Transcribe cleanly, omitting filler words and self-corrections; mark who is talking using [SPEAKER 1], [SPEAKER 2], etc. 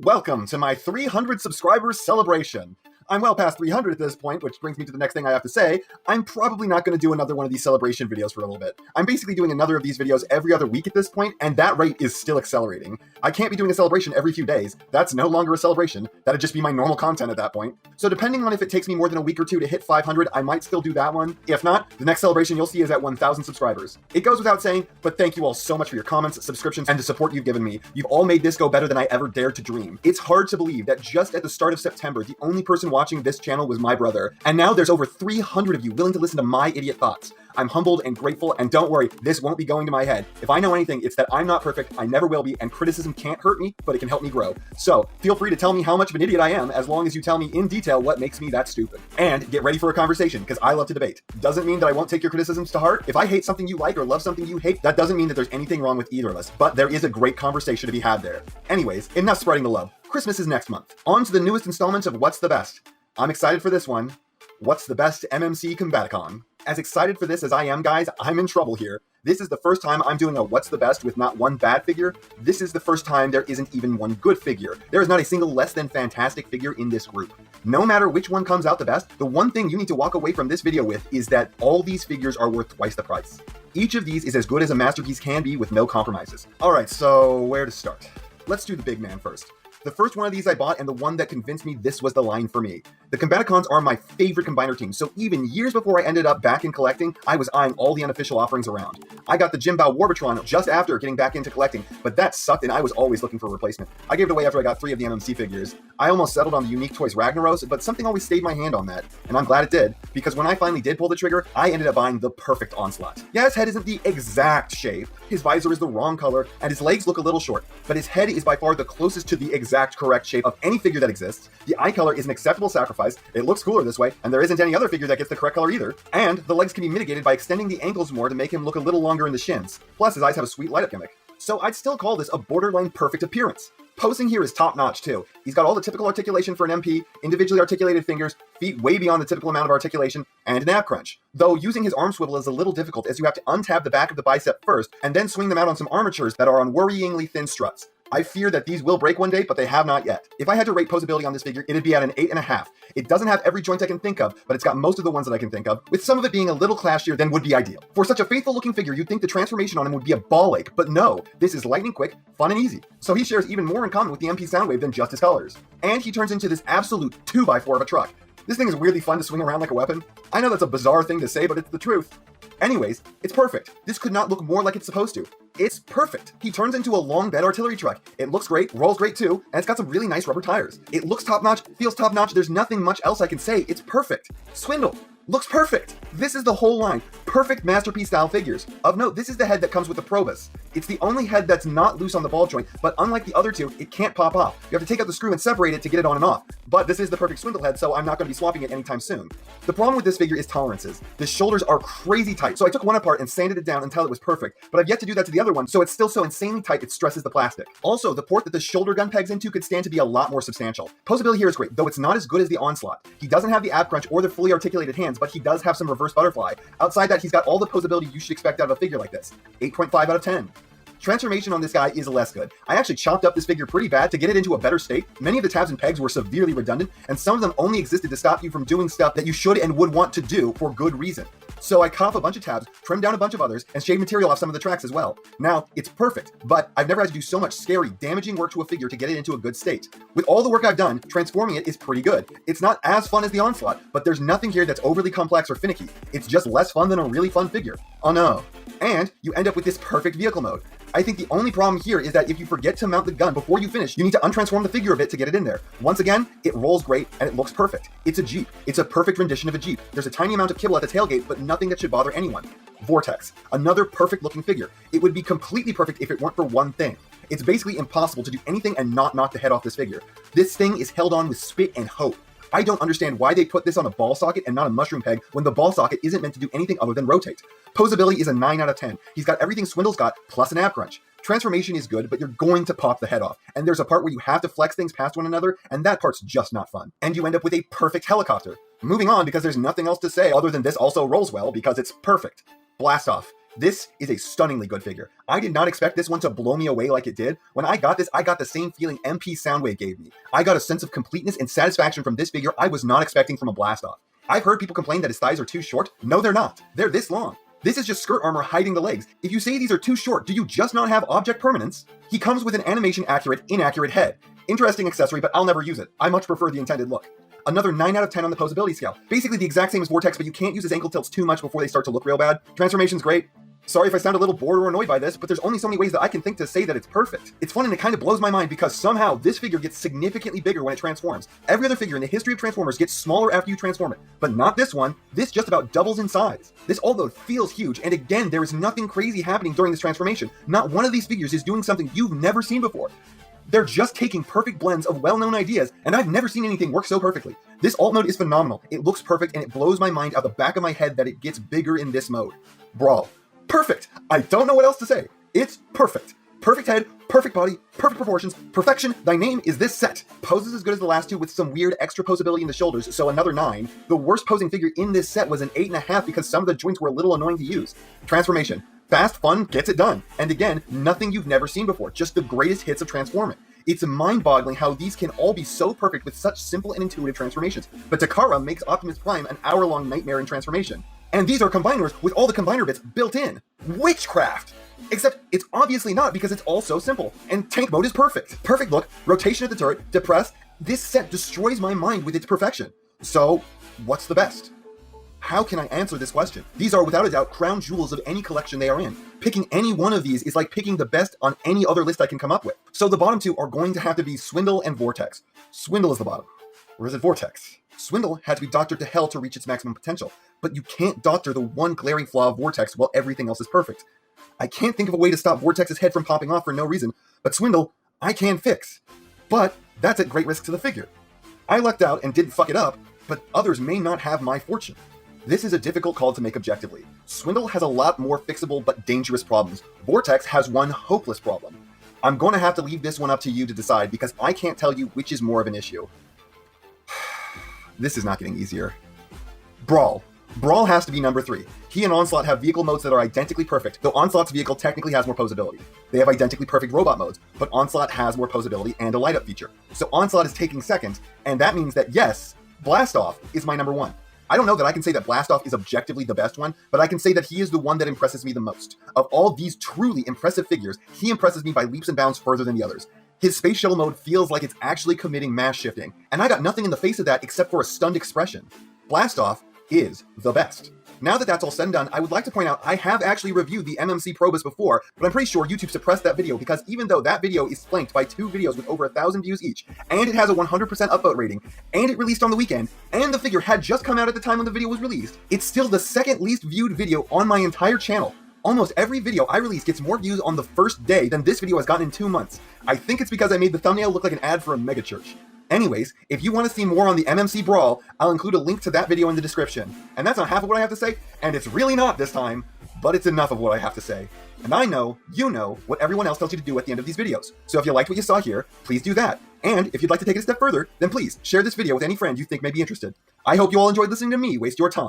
[SPEAKER 1] Welcome to my 300 subscribers celebration. I'm well past 300 at this point, which brings me to the next thing I have to say. I'm probably not going to do another one of these celebration videos for a little bit. I'm basically doing another of these videos every other week at this point, and that rate is still accelerating. I can't be doing a celebration every few days. That's no longer a celebration. That'd just be my normal content at that point. So depending on if it takes me more than a week or two to hit 500, I might still do that one. If not, the next celebration you'll see is at 1,000 subscribers. It goes without saying, but thank you all so much for your comments, subscriptions, and the support you've given me. You've all made this go better than I ever dared to dream. It's hard to believe that just at the start of September, the only person watching this channel was my brother, and now there's over 300 of you willing to listen to my idiot thoughts. I'm humbled and grateful, and don't worry, this won't be going to my head. If I know anything, it's that I'm not perfect, I never will be, and criticism can't hurt me, but it can help me grow. So, feel free to tell me how much of an idiot I am, as long as you tell me in detail what makes me that stupid. And get ready for a conversation, because I love to debate. Doesn't mean that I won't take your criticisms to heart. If I hate something you like or love something you hate, that doesn't mean that there's anything wrong with either of us, but there is a great conversation to be had there. Anyways, enough spreading the love. Christmas is next month. On to the newest installment of What's the Best. I'm excited for this one. What's the best MMC Combaticon? As excited for this as I am, guys, I'm in trouble here. This is the first time I'm doing a What's the Best with not one bad figure. This is the first time there isn't even one good figure. There is not a single less than fantastic figure in this group. No matter which one comes out the best, the one thing you need to walk away from this video with is that all these figures are worth twice the price. Each of these is as good as a masterpiece can be with no compromises. Alright, so where to start? Let's do the big man first. The first one of these I bought, and the one that convinced me this was the line for me. The Combaticons are my favorite combiner team, so even years before I ended up back in collecting, I was eyeing all the unofficial offerings around. I got the Jimbao Warbitron just after getting back into collecting, but that sucked and I was always looking for a replacement. I gave it away after I got 3 of the MMC figures. I almost settled on the Unique Toys Ragnaros, but something always stayed my hand on that, and I'm glad it did, because when I finally did pull the trigger, I ended up buying the perfect Onslaught. Yeah, his head isn't the exact shape, his visor is the wrong color, and his legs look a little short, but his head is by far the closest to the exact correct shape of any figure that exists. The eye color is an acceptable sacrifice, it looks cooler this way, and there isn't any other figure that gets the correct color either. And the legs can be mitigated by extending the ankles more to make him look a little longer in the shins. Plus, his eyes have a sweet light-up gimmick. So I'd still call this a borderline perfect appearance. Posing here is top-notch too. He's got all the typical articulation for an MP, individually articulated fingers, feet way beyond the typical amount of articulation, and an ab crunch. Though using his arm swivel is a little difficult as you have to untab the back of the bicep first, and then swing them out on some armatures that are on worryingly thin struts. I fear that these will break one day, but they have not yet. If I had to rate posability on this figure, it'd be at an 8.5. It doesn't have every joint I can think of, but it's got most of the ones that I can think of, with some of it being a little clashier than would be ideal. For such a faithful looking figure, you'd think the transformation on him would be a ball ache, but no, this is lightning quick, fun and easy. So he shares even more in common with the MP Soundwave than just his colors. And he turns into this absolute 2x4 of a truck. This thing is weirdly fun to swing around like a weapon. I know that's a bizarre thing to say, but it's the truth. Anyways, it's perfect. This could not look more like it's supposed to. It's perfect. He turns into a long bed artillery truck. It looks great, rolls great too, and it's got some really nice rubber tires. It looks top-notch, feels top-notch, there's nothing much else I can say. It's perfect. Swindle. Looks perfect. This is the whole line. Perfect masterpiece style figures. Of note, this is the head that comes with the Probus. It's the only head that's not loose on the ball joint, but unlike the other two, it can't pop off. You have to take out the screw and separate it to get it on and off. But this is the perfect Swindle head, so I'm not going to be swapping it anytime soon. The problem with this figure is tolerances. The shoulders are crazy tight, so I took one apart and sanded it down until it was perfect, but I've yet to do that to the other one, so it's still so insanely tight it stresses the plastic. Also, the port that the shoulder gun pegs into could stand to be a lot more substantial. Posability here is great, though it's not as good as the Onslaught. He doesn't have the ab crunch or the fully articulated hands, but he does have some reverse butterfly. Outside that, he's got all the posability you should expect out of a figure like this. 8.5 out of 10. Transformation on this guy is less good. I actually chopped up this figure pretty bad to get it into a better state. Many of the tabs and pegs were severely redundant, and some of them only existed to stop you from doing stuff that you should and would want to do for good reason. So I cut off a bunch of tabs, trimmed down a bunch of others, and shaved material off some of the tracks as well. Now, it's perfect, but I've never had to do so much scary, damaging work to a figure to get it into a good state. With all the work I've done, transforming it is pretty good. It's not as fun as the Onslaught, but there's nothing here that's overly complex or finicky. It's just less fun than a really fun figure. Oh no. And you end up with this perfect vehicle mode. I think the only problem here is that if you forget to mount the gun before you finish, you need to untransform the figure a bit to get it in there. Once again, it rolls great and it looks perfect. It's a Jeep. It's a perfect rendition of a Jeep. There's a tiny amount of kibble at the tailgate, but nothing that should bother anyone. Vortex, another perfect looking figure. It would be completely perfect if it weren't for one thing. It's basically impossible to do anything and not knock the head off this figure. This thing is held on with spit and hope. I don't understand why they put this on a ball socket and not a mushroom peg when the ball socket isn't meant to do anything other than rotate. Posability is a 9 out of 10. He's got everything Swindle's got, plus an ab crunch. Transformation is good, but you're going to pop the head off. And there's a part where you have to flex things past one another, and that part's just not fun. And you end up with a perfect helicopter. Moving on, because there's nothing else to say other than this also rolls well because it's perfect. Blast Off. This is a stunningly good figure. I did not expect this one to blow me away like it did. When I got this, I got the same feeling MP Soundwave gave me. I got a sense of completeness and satisfaction from this figure I was not expecting from a Blast Off. I've heard people complain that his thighs are too short. No, they're not. They're this long. This is just skirt armor hiding the legs. If you say these are too short, do you just not have object permanence? He comes with an animation-accurate, inaccurate head. Interesting accessory, but I'll never use it. I much prefer the intended look. Another 9 out of 10 on the posability scale. Basically the exact same as Vortex, but you can't use his ankle tilts too much before they start to look real bad. Transformation's great. Sorry if I sound a little bored or annoyed by this, but there's only so many ways that I can think to say that it's perfect. It's fun and it kind of blows my mind because somehow this figure gets significantly bigger when it transforms. Every other figure in the history of Transformers gets smaller after you transform it, but not this one. This just about doubles in size. This although feels huge, and again, there is nothing crazy happening during this transformation. Not one of these figures is doing something you've never seen before. They're just taking perfect blends of well-known ideas, and I've never seen anything work so perfectly. This alt mode is phenomenal. It looks perfect, and it blows my mind out the back of my head that it gets bigger in this mode. Brawl. Perfect! I don't know what else to say. It's perfect. Perfect head, perfect body, perfect proportions, perfection. Thy name is this set. Poses as good as the last two with some weird extra posability in the shoulders, so another 9. The worst posing figure in this set was an 8.5 because some of the joints were a little annoying to use. Transformation. Fast, fun, gets it done. And again, nothing you've never seen before, just the greatest hits of transforming. It's mind-boggling how these can all be so perfect with such simple and intuitive transformations. But Takara makes Optimus Prime an hour-long nightmare in transformation. And these are combiners with all the combiner bits built in. Witchcraft! Except it's obviously not because it's all so simple. And tank mode is perfect. Perfect look, rotation of the turret, depressed. This set destroys my mind with its perfection. So, what's the best? How can I answer this question? These are without a doubt crown jewels of any collection they are in. Picking any one of these is like picking the best on any other list I can come up with. So the bottom two are going to have to be Swindle and Vortex. Swindle is the bottom. Or is it Vortex? Swindle had to be doctored to hell to reach its maximum potential, but you can't doctor the one glaring flaw of Vortex while everything else is perfect. I can't think of a way to stop Vortex's head from popping off for no reason, but Swindle, I can fix. But that's at great risk to the figure. I lucked out and didn't fuck it up, but others may not have my fortune. This is a difficult call to make objectively. Swindle has a lot more fixable but dangerous problems. Vortex has one hopeless problem. I'm going to have to leave this one up to you to decide because I can't tell you which is more of an issue. This is not getting easier. Brawl. Brawl has to be number 3. He and Onslaught have vehicle modes that are identically perfect, though Onslaught's vehicle technically has more posability. They have identically perfect robot modes, but Onslaught has more posability and a light-up feature. So Onslaught is taking second, and that means that yes, Blast Off is my number 1. I don't know that I can say that Blast Off is objectively the best one, but I can say that he is the one that impresses me the most. Of all these truly impressive figures, he impresses me by leaps and bounds further than the others. His space shuttle mode feels like it's actually committing mass shifting, and I got nothing in the face of that except for a stunned expression. Blast Off is the best. Now that that's all said and done, I would like to point out I have actually reviewed the MMC Probus before, but I'm pretty sure YouTube suppressed that video because even though that video is flanked by 2 videos with over 1,000 views each, and it has a 100% upvote rating, and it released on the weekend, and the figure had just come out at the time when the video was released, it's still the second least viewed video on my entire channel. Almost every video I release gets more views on the first day than this video has gotten in 2 months. I think it's because I made the thumbnail look like an ad for a megachurch. Anyways, if you want to see more on the MMC Brawl, I'll include a link to that video in the description. And that's not half of what I have to say, and it's really not this time, but it's enough of what I have to say. And I know, you know, what everyone else tells you to do at the end of these videos. So if you liked what you saw here, please do that. And if you'd like to take it a step further, then please share this video with any friend you think may be interested. I hope you all enjoyed listening to me waste your time.